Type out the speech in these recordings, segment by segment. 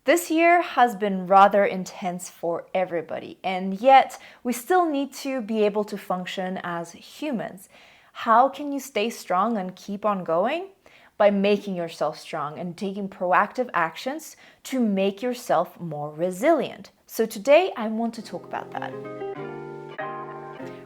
This year has been rather intense for everybody, and yet we still need to be able to function as humans. How can you stay strong and keep on going? By making yourself strong and taking proactive actions to make yourself more resilient. So today I want to talk about that.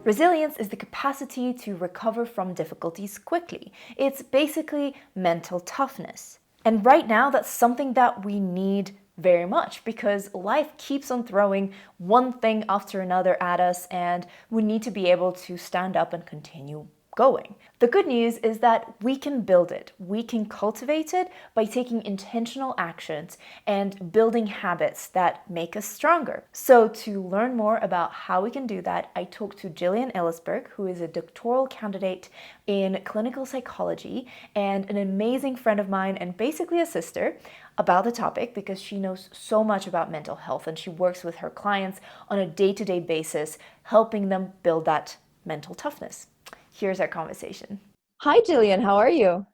Resilience is the capacity to recover from difficulties quickly. It's basically mental toughness. And right now, that's something that we need very much because life keeps on throwing one thing after another at us, and we need to be able to stand up and continue going. The good news is that we can build it. We can cultivate it by taking intentional actions and building habits that make us stronger. So to learn more about how we can do that, I talked to Jillian Elisberg, who is a doctoral candidate in clinical psychology and an amazing friend of mine and basically a sister, about the topic because she knows so much about mental health and she works with her clients on a day-to-day basis, helping them build that mental toughness. Here's our conversation. Hi, Jillian. How are you?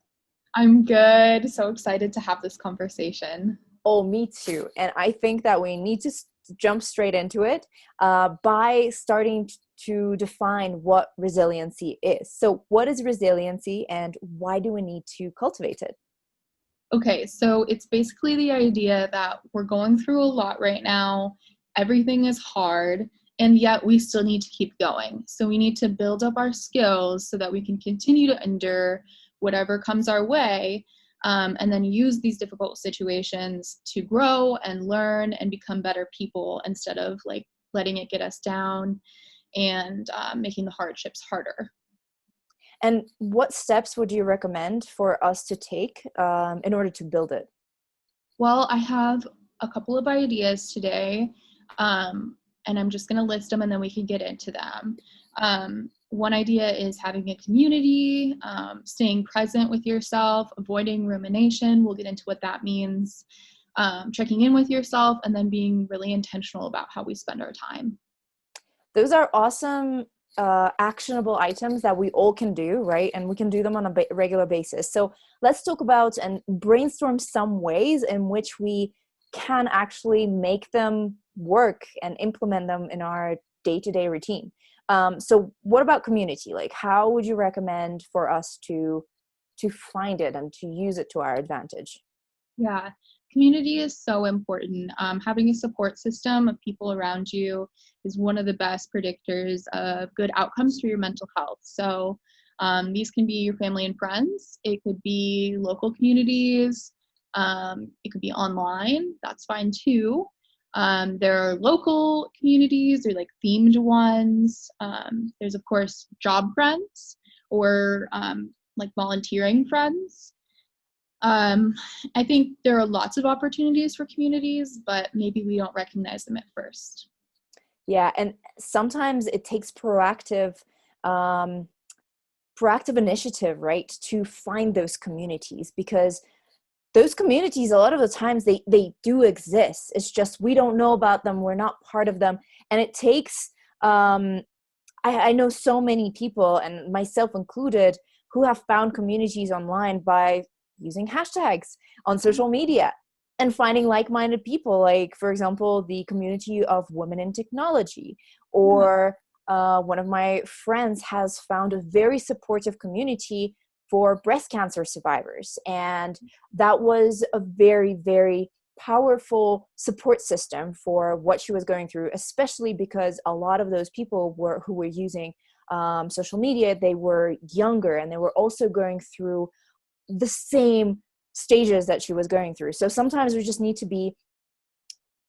I'm good. So excited to have this conversation. Oh, me too. And I think that we need to jump straight into it by starting to define what resiliency is. So, what is resiliency and why do we need to cultivate it? Okay, so it's basically the idea that we're going through a lot right now. Everything is hard, and yet we still need to keep going. So we need to build up our skills so that we can continue to endure whatever comes our way, and then use these difficult situations to grow and learn and become better people instead of like letting it get us down and making the hardships harder. And what steps would you recommend for us to take in order to build it? Well, I have a couple of ideas today, and I'm just going to list them and then we can get into them. One idea is having a community, staying present with yourself, avoiding rumination. We'll get into what that means. Checking in with yourself, and then being really intentional about how we spend our time. Those are awesome actionable items that we all can do, right? And we can do them on a regular basis. So let's talk about and brainstorm some ways in which we can actually make them work and implement them in our day-to-day routine. So what about community? Like, how would you recommend for us to find it and to use it to our advantage? Yeah, community is so important. Having a support system of people around you is one of the best predictors of good outcomes for your mental health. So, these can be your family and friends, it could be local communities, it could be online, that's fine too. There are local communities or like themed ones. There's, of course, job friends or like volunteering friends. Um, I think there are lots of opportunities for communities, but maybe we don't recognize them at first. Yeah, and sometimes it takes um, proactive initiative, right, to find those communities because those communities a lot of the times they do exist. It's just we don't know about them, we're not part of them, and it takes I know so many people, and myself included, who have found communities online by using hashtags on social media and finding like-minded people, like, for example, the community of women in technology. Yeah. Or one of my friends has found a very supportive community for breast cancer survivors. And that was a very, very powerful support system for what she was going through, especially because a lot of those people who were using social media, they were younger and they were also going through the same stages that she was going through. So sometimes we just need to be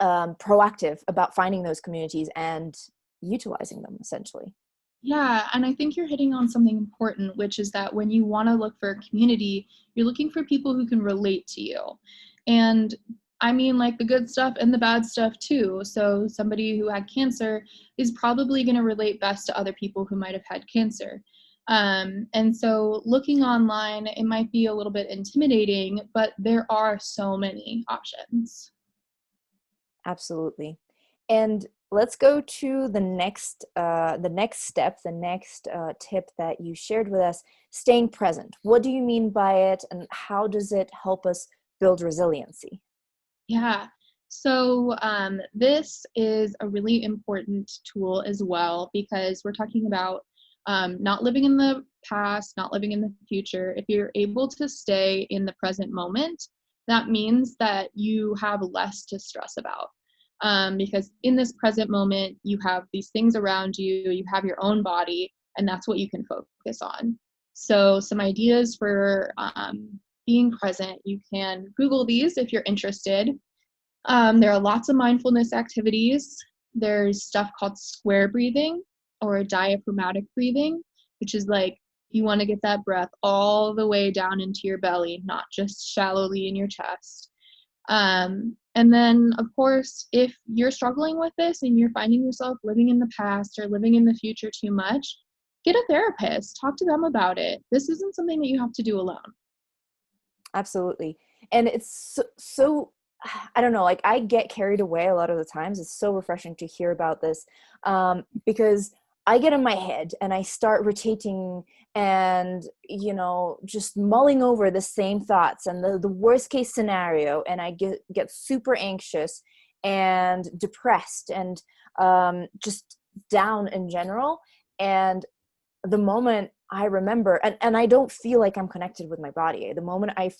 proactive about finding those communities and utilizing them essentially. Yeah, and I think you're hitting on something important, which is that when you want to look for a community, you're looking for people who can relate to you. And I mean, like the good stuff and the bad stuff too. So, somebody who had cancer is probably going to relate best to other people who might have had cancer. And so, looking online, it might be a little bit intimidating, but there are so many options. Absolutely. And let's go to the next step, the next tip that you shared with us, staying present. What do you mean by it, and how does it help us build resiliency? Yeah. So this is a really important tool as well, because we're talking about not living in the past, not living in the future. If you're able to stay in the present moment, that means that you have less to stress about. Because in this present moment, you have these things around you, you have your own body, and that's what you can focus on. So some ideas for being present, you can Google these if you're interested. There are lots of mindfulness activities. There's stuff called square breathing or diaphragmatic breathing, which is like you want to get that breath all the way down into your belly, not just shallowly in your chest. And then, of course, if you're struggling with this and you're finding yourself living in the past or living in the future too much, get a therapist, talk to them about it. This isn't something that you have to do alone. Absolutely. And it's so I don't know, like I get carried away a lot of the times. It's so refreshing to hear about this, because I get in my head and I start rotating and, just mulling over the same thoughts and the worst case scenario. And I get super anxious and depressed and just down in general. And the moment I remember, and I don't feel like I'm connected with my body, the moment I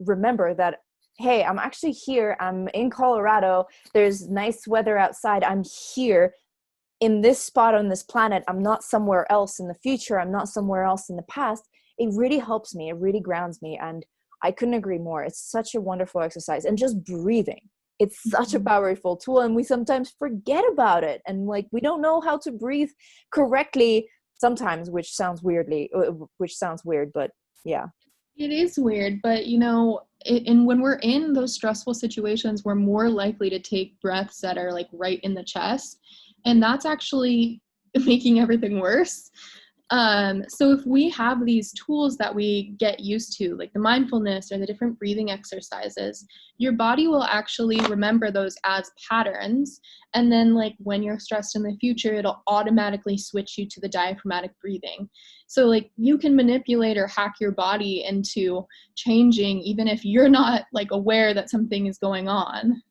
remember that, hey, I'm actually here, I'm in Colorado, there's nice weather outside, I'm here in this spot on this planet, I'm not somewhere else in the future, I'm not somewhere else in the past, it really helps me, it really grounds me, and I couldn't agree more. It's such a wonderful exercise. And just breathing, it's such a powerful tool, and we sometimes forget about it, and like we don't know how to breathe correctly sometimes, which sounds weird, but yeah. It is weird, but and when we're in those stressful situations, we're more likely to take breaths that are like right in the chest, and that's actually making everything worse. So if we have these tools that we get used to, like the mindfulness or the different breathing exercises, your body will actually remember those as patterns. And then like when you're stressed in the future, it'll automatically switch you to the diaphragmatic breathing. So like you can manipulate or hack your body into changing, even if you're not like aware that something is going on.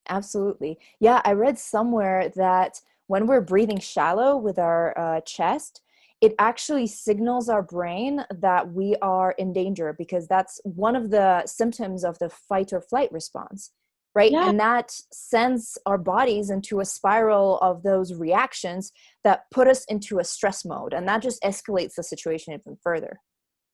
Absolutely. Yeah, I read somewhere that when we're breathing shallow with our chest, it actually signals our brain that we are in danger, because that's one of the symptoms of the fight or flight response, right? Yeah. And that sends our bodies into a spiral of those reactions that put us into a stress mode. And that just escalates the situation even further.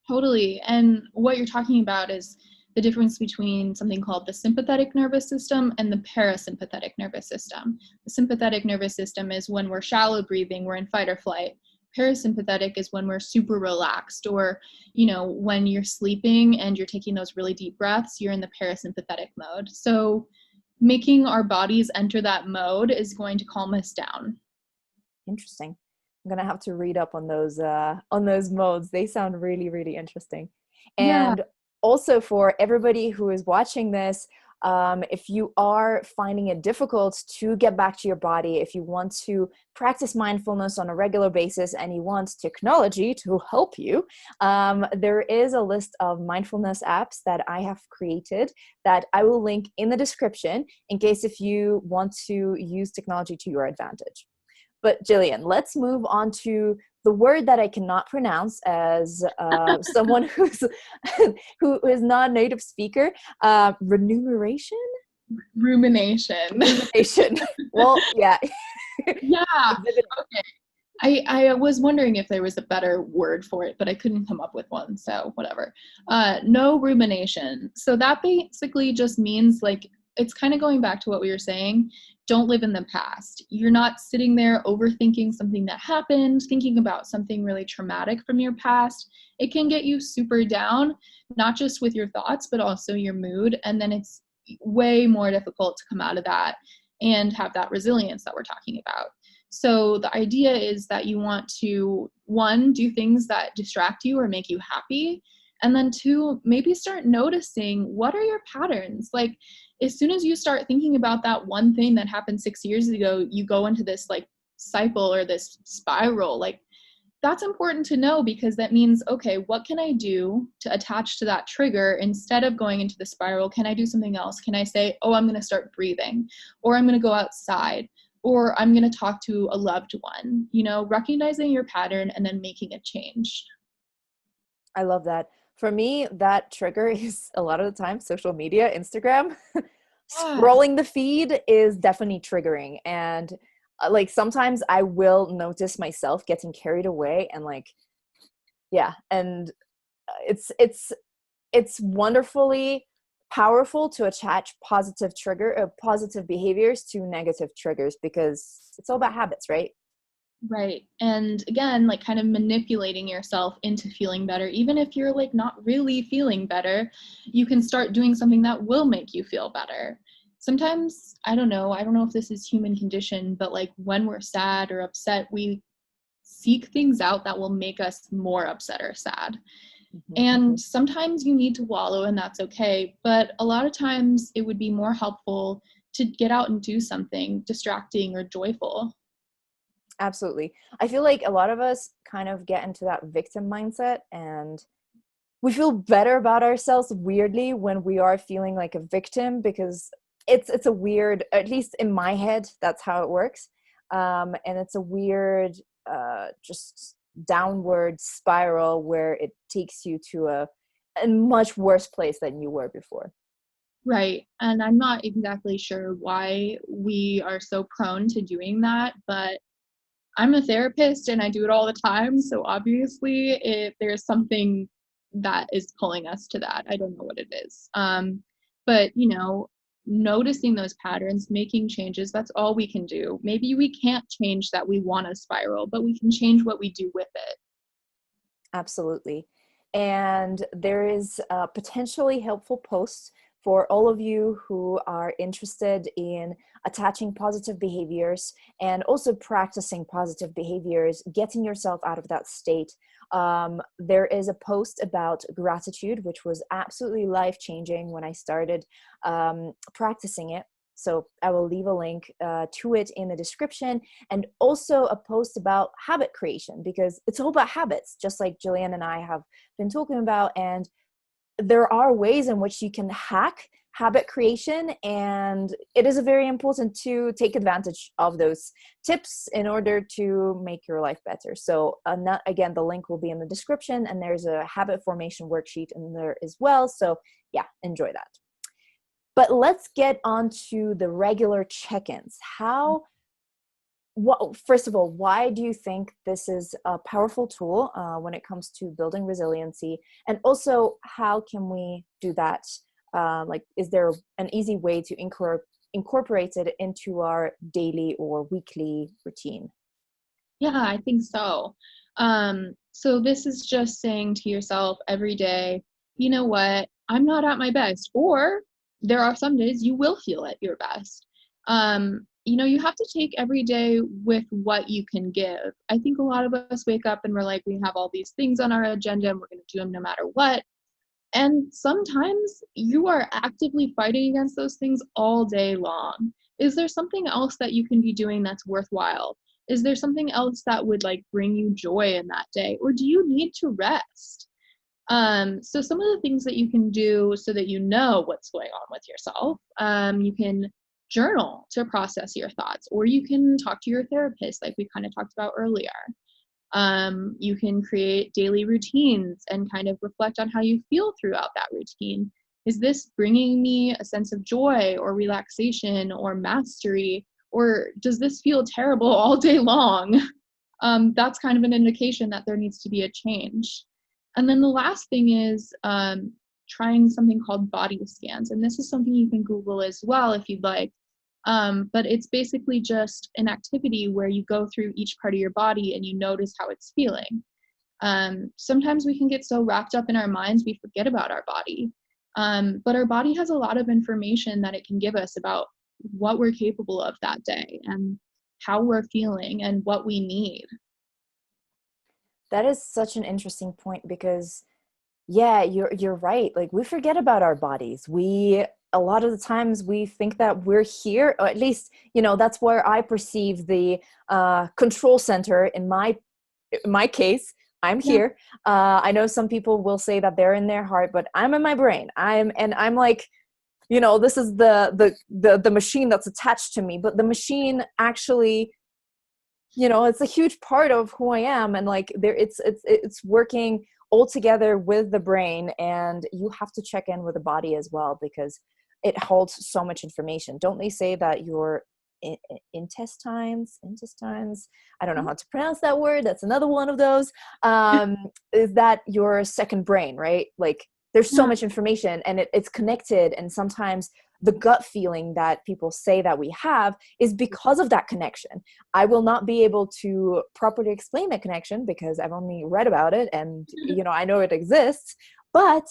Totally. And what you're talking about is the difference between something called the sympathetic nervous system and the parasympathetic nervous system. The sympathetic nervous system is when we're shallow breathing, we're in fight or flight. Parasympathetic is when we're super relaxed, or, when you're sleeping and you're taking those really deep breaths, you're in the parasympathetic mode. So making our bodies enter that mode is going to calm us down. Interesting. I'm gonna have to read up on those modes. They sound really, really interesting. Yeah. And also for everybody who is watching this, if you are finding it difficult to get back to your body, if you want to practice mindfulness on a regular basis and you want technology to help you, there is a list of mindfulness apps that I have created that I will link in the description in case if you want to use technology to your advantage. But Jillian, let's move on to the word that I cannot pronounce as someone who is not a native speaker. Remuneration? Rumination. Rumination. Well, yeah. Yeah. Okay. I was wondering if there was a better word for it, but I couldn't come up with one, so whatever. No rumination. So that basically just means like, it's kind of going back to what we were saying. Don't live in the past. You're not sitting there overthinking something that happened, thinking about something really traumatic from your past. It can get you super down, not just with your thoughts, but also your mood. And then it's way more difficult to come out of that and have that resilience that we're talking about. So the idea is that you want to, one, do things that distract you or make you happy. And then two, maybe start noticing what are your patterns. Like as soon as you start thinking about that one thing that happened 6 years ago, you go into this like cycle or this spiral. Like that's important to know, because that means, okay, what can I do to attach to that trigger instead of going into the spiral? Can I do something else? Can I say, oh, I'm going to start breathing, or I'm going to go outside, or I'm going to talk to a loved one? You know, recognizing your pattern and then making a change. I love that. For me, that trigger is a lot of the time social media, Instagram. Yeah. Scrolling the feed is definitely triggering. And like sometimes I will notice myself getting carried away and like, yeah. And it's wonderfully powerful to attach positive behaviors to negative triggers, because it's all about habits, right? Right. And again, like kind of manipulating yourself into feeling better. Even if you're like not really feeling better, you can start doing something that will make you feel better. Sometimes, I don't know if this is human condition, but like when we're sad or upset, we seek things out that will make us more upset or sad. Mhm. And sometimes you need to wallow, and that's okay. But a lot of times it would be more helpful to get out and do something distracting or joyful. Absolutely. I feel like a lot of us kind of get into that victim mindset, and we feel better about ourselves weirdly when we are feeling like a victim, because it's a weird, at least in my head, that's how it works. And it's a weird just downward spiral where it takes you to a much worse place than you were before. Right. And I'm not exactly sure why we are so prone to doing that, but I'm a therapist and I do it all the time. So obviously, there's something that is pulling us to that. I don't know what it is. But, you know, noticing those patterns, making changes, that's all we can do. Maybe we can't change that we want to spiral, but we can change what we do with it. Absolutely. And there is a potentially helpful post for all of you who are interested in attaching positive behaviors and also practicing positive behaviors, getting yourself out of that state. There is a post about gratitude, which was absolutely life-changing when I started practicing it. So I will leave a link to it in the description, and also a post about habit creation, because it's all about habits, just like Jillian and I have been talking about. And there are ways in which you can hack habit creation, and it is very important to take advantage of those tips in order to make your life better. So again, the link will be in the description, and there's a habit formation worksheet in there as well. So yeah, enjoy that. But let's get on to the regular check-ins. First of all, why do you think this is a powerful tool when it comes to building resiliency? And also, how can we do that? Is there an easy way to incorporate it into our daily or weekly routine? Yeah, I think so. So this is just saying to yourself every day, you know what, I'm not at my best, or there are some days you will feel at your best. You know, you have to take every day with what you can give. I think a lot of us wake up and we're like, we have all these things on our agenda and we're going to do them no matter what. And sometimes you are actively fighting against those things all day long. Is there something else that you can be doing that's worthwhile? Is there something else that would like bring you joy in that day? Or do you need to rest? So some of the things that you can do so that you know what's going on with yourself, you can journal to process your thoughts, or you can talk to your therapist, like we kind of talked about earlier. You can create daily routines and kind of reflect on how you feel throughout that routine. Is this bringing me a sense of joy or relaxation or mastery? Or does this feel terrible all day long? That's kind of an indication that there needs to be a change. And then the last thing is trying something called body scans. And this is something you can Google as well if you'd like. But it's basically just an activity where you go through each part of your body and you notice how it's feeling. Sometimes we can get so wrapped up in our minds we forget about our body. But our body has a lot of information that it can give us about what we're capable of that day and how we're feeling and what we need. That is such an interesting point, because yeah, you're right. Like, we forget about our bodies. A lot of the times we think that we're here, or at least, that's where I perceive the control center in my in my case, I'm Yeah. here. I know some people will say that they're in their heart, but I'm in my brain. I'm like, this is the machine that's attached to me, but the machine actually, it's a huge part of who I am. And like it's working all together with the brain, and you have to check in with the body as well, because it holds so much information. Don't they say that your intestines, I don't know how to pronounce that word, that's another one of those, is that your second brain, right? Like there's so Yeah. much information, and it's connected. And sometimes the gut feeling that people say that we have is because of that connection. I will not be able to properly explain that connection because I've only read about it, and I know it exists, but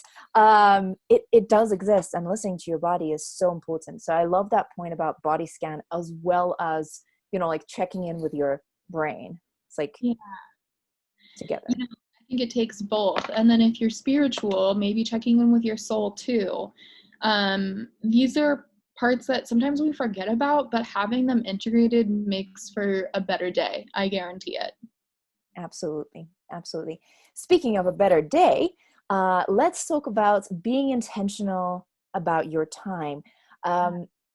it does exist, and listening to your body is so important. So I love that point about body scan, as well as like checking in with your brain. It's like Yeah. together. I think it takes both. And then if you're spiritual, maybe checking in with your soul too. These are parts that sometimes we forget about, but having them integrated makes for a better day. I guarantee it. Absolutely. Absolutely. Speaking of a better day, let's talk about being intentional about your time.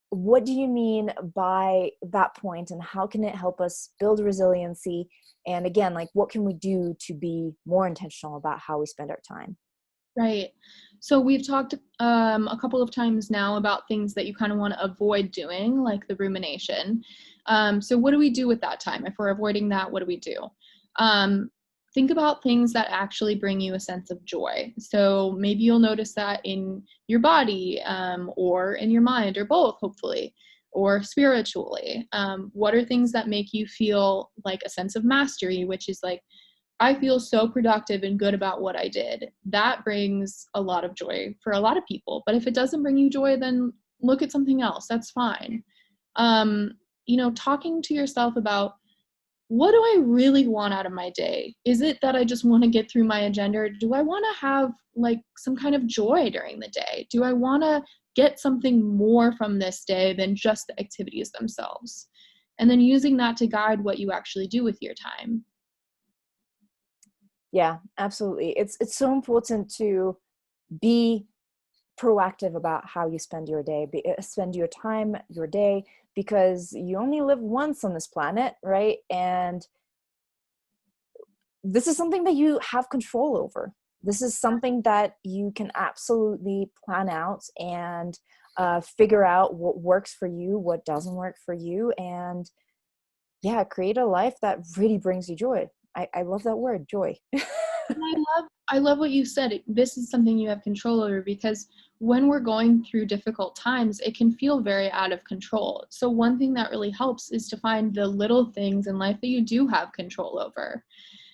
What do you mean by that point, and how can it help us build resiliency? And again, like what can we do to be more intentional about how we spend our time? Right. So we've talked a couple of times now about things that you kind of want to avoid doing, like the rumination. So what do we do with that time? If we're avoiding that, what do we do? Um, think about things that actually bring you a sense of joy. So maybe you'll notice that in your body, or in your mind, or both, hopefully, or spiritually. What are things that make you feel like a sense of mastery, which is like, I feel so productive and good about what I did. That brings a lot of joy for a lot of people. But if it doesn't bring you joy, then look at something else. That's fine. Um, talking to yourself about, what do I really want out of my day? Is it that I just want to get through my agenda? Or do I want to have like some kind of joy during the day? Do I want to get something more from this day than just the activities themselves? And then using that to guide what you actually do with your time. Yeah, absolutely. It's so important to be proactive about how you spend your day, spend your time, your day, because you only live once on this planet, right? And this is something that you have control over. This is something that you can absolutely plan out and figure out what works for you, what doesn't work for you, and yeah, create a life that really brings you joy. I love that word, joy. And I love what you said. This is something you have control over, because when we're going through difficult times, it can feel very out of control. So one thing that really helps is to find the little things in life that you do have control over.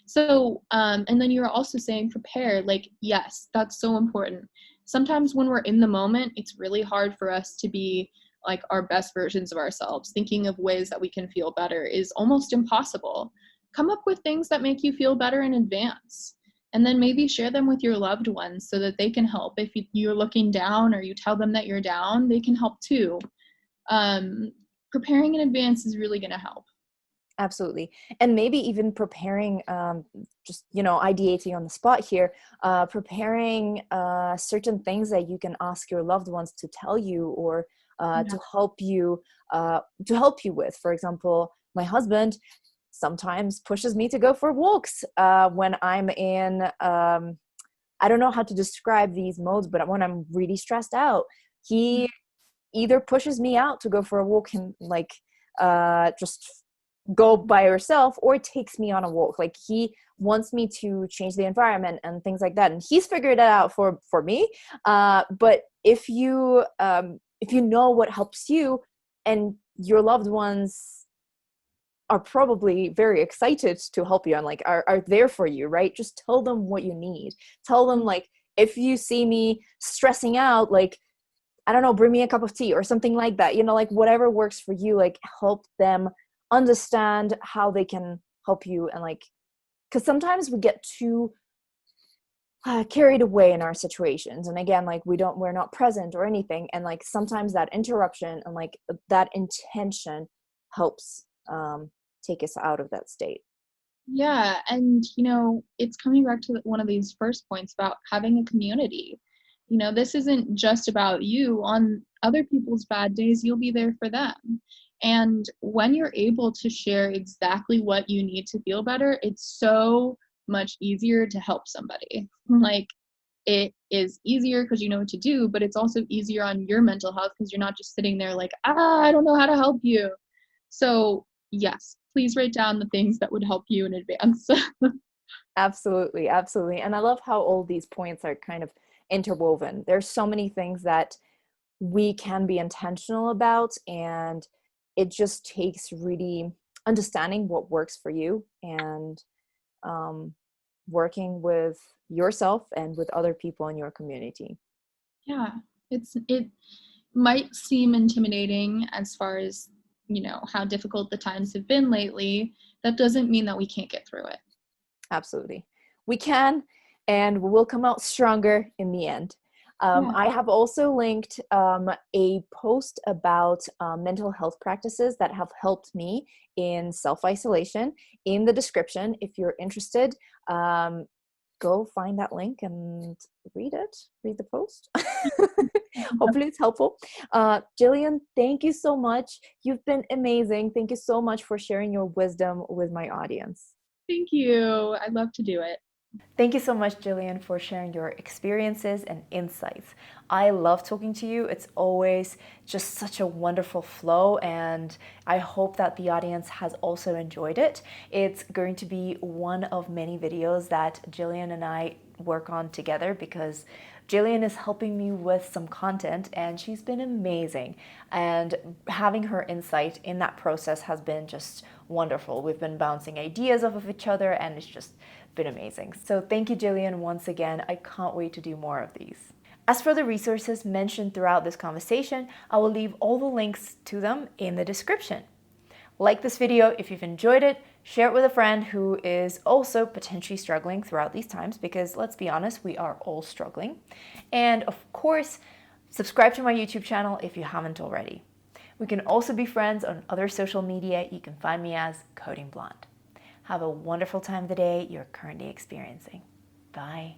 So, and then you're also saying prepare. Like, yes, that's so important. Sometimes when we're in the moment, it's really hard for us to be like our best versions of ourselves. Thinking of ways that we can feel better is almost impossible. Come up with things that make you feel better in advance, and then maybe share them with your loved ones so that they can help. If you're looking down, or you tell them that you're down, they can help too. Um, Preparing in advance is really going to help. Absolutely. And maybe even preparing, just, ideating on the spot here, preparing certain things that you can ask your loved ones to tell you, or Yeah. to help you with. For example, my husband sometimes pushes me to go for walks when I'm in, I don't know how to describe these modes, but when I'm really stressed out, he either pushes me out to go for a walk and like just go by herself, or takes me on a walk. Like he wants me to change the environment and things like that, and he's figured it out for me. But if you know what helps you, and your loved ones are probably very excited to help you and like are there for you, right? Just tell them what you need. Tell them, like, if you see me stressing out, like, I don't know, bring me a cup of tea or something like that, like whatever works for you, like help them understand how they can help you. And like, because sometimes we get too carried away in our situations, and again, like we're not present or anything, and like sometimes that interruption and like that intention helps take us out of that state. Yeah, and it's coming back to one of these first points about having a community. This isn't just about you. On other people's bad days, you'll be there for them. And when you're able to share exactly what you need to feel better, it's so much easier to help somebody. Like, it is easier because you know what to do, but it's also easier on your mental health because you're not just sitting there like, I don't know how to help you. So, yes, please write down the things that would help you in advance. Absolutely, absolutely. And I love how all these points are kind of interwoven. There's so many things that we can be intentional about, and it just takes really understanding what works for you and um, working with yourself and with other people in your community. Yeah, it might seem intimidating as far as, how difficult the times have been lately. That doesn't mean that we can't get through it. Absolutely. We can, and we'll come out stronger in the end. Yeah. I have also linked a post about mental health practices that have helped me in self-isolation in the description. If you're interested, go find that link and read the post. Hopefully it's helpful. Jillian, thank you so much. You've been amazing. Thank you so much for sharing your wisdom with my audience. Thank you. I'd love to do it. Thank you so much, Jillian, for sharing your experiences and insights. I love talking to you. It's always just such a wonderful flow, and I hope that the audience has also enjoyed it. It's going to be one of many videos that Jillian and I work on together because Jillian is helping me with some content and she's been amazing. And having her insight in that process has been just wonderful. We've been bouncing ideas off of each other and it's just been amazing. So thank you, Jillian, once again. I can't wait to do more of these. As for the resources mentioned throughout this conversation, I will leave all the links to them in the description. Like this video if you've enjoyed it, share it with a friend who is also potentially struggling throughout these times, because let's be honest, we are all struggling. And of course, subscribe to my YouTube channel if you haven't already. We can also be friends on other social media. You can find me as Coding Blonde. Have a wonderful time of the day you're currently experiencing. Bye.